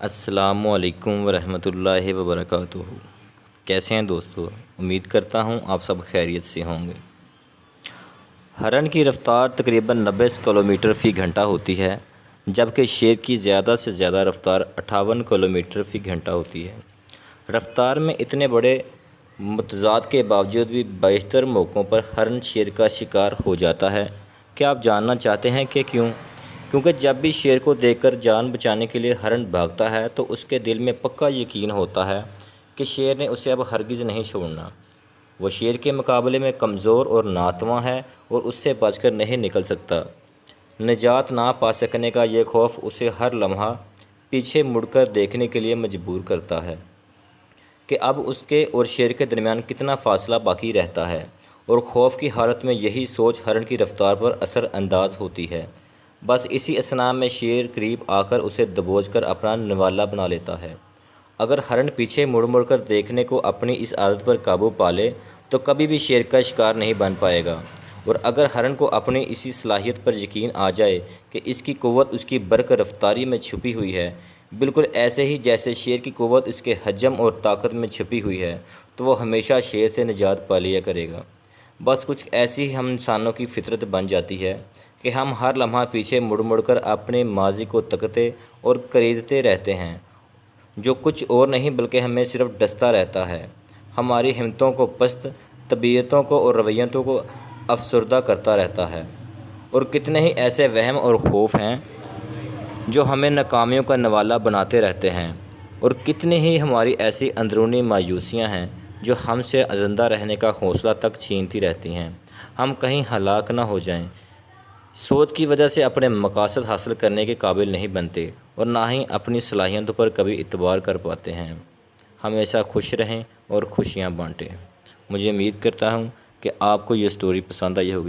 السلام علیکم ورحمۃ اللہ وبرکاتہ۔ کیسے ہیں دوستو؟ امید کرتا ہوں آپ سب خیریت سے ہوں گے۔ ہرن کی رفتار تقریباً 90 کلومیٹر فی گھنٹہ ہوتی ہے، جبکہ شیر کی زیادہ سے زیادہ رفتار 58 کلومیٹر فی گھنٹہ ہوتی ہے۔ رفتار میں اتنے بڑے متضاد کے باوجود بھی بیشتر موقعوں پر ہرن شیر کا شکار ہو جاتا ہے۔ کیا آپ جاننا چاہتے ہیں کہ کیوں؟ کیونکہ جب بھی شیر کو دیکھ کر جان بچانے کے لیے ہرن بھاگتا ہے تو اس کے دل میں پکا یقین ہوتا ہے کہ شیر نے اسے اب ہرگز نہیں چھوڑنا۔ وہ شیر کے مقابلے میں کمزور اور ناتواں ہے اور اس سے بچ کر نہیں نکل سکتا۔ نجات نہ پا سکنے کا یہ خوف اسے ہر لمحہ پیچھے مڑ کر دیکھنے کے لیے مجبور کرتا ہے کہ اب اس کے اور شیر کے درمیان کتنا فاصلہ باقی رہتا ہے، اور خوف کی حالت میں یہی سوچ ہرن کی رفتار پر اثر انداز ہوتی ہے۔ بس اسی اثناء میں شیر قریب آ کر اسے دبوچ کر اپنا نوالا بنا لیتا ہے۔ اگر ہرن پیچھے مڑ مڑ کر دیکھنے کو اپنی اس عادت پر قابو پا لے تو کبھی بھی شیر کا شکار نہیں بن پائے گا، اور اگر ہرن کو اپنی اسی صلاحیت پر یقین آ جائے کہ اس کی قوت اس کی برق رفتاری میں چھپی ہوئی ہے، بالکل ایسے ہی جیسے شیر کی قوت اس کے حجم اور طاقت میں چھپی ہوئی ہے، تو وہ ہمیشہ شیر سے نجات پا لیا کرے گا۔ بس کچھ ایسی ہی ہم انسانوں کی فطرت بن جاتی ہے کہ ہم ہر لمحہ پیچھے مڑ مڑ کر اپنے ماضی کو تکتے اور کریدتے رہتے ہیں، جو کچھ اور نہیں بلکہ ہمیں صرف ڈستا رہتا ہے، ہماری ہمتوں کو پست، طبیعتوں کو اور رویوں کو افسردہ کرتا رہتا ہے۔ اور کتنے ہی ایسے وہم اور خوف ہیں جو ہمیں ناکامیوں کا نوالا بناتے رہتے ہیں، اور کتنی ہی ہماری ایسی اندرونی مایوسیاں ہیں جو ہم سے زندہ رہنے کا حوصلہ تک چھینتی رہتی ہیں۔ ہم کہیں ہلاک نہ ہو جائیں، سوچ کی وجہ سے اپنے مقاصد حاصل کرنے کے قابل نہیں بنتے اور نہ ہی اپنی صلاحیتوں پر کبھی اعتبار کر پاتے ہیں۔ ہمیشہ خوش رہیں اور خوشیاں بانٹیں۔ مجھے امید کرتا ہوں کہ آپ کو یہ سٹوری پسند آئی ہوگی۔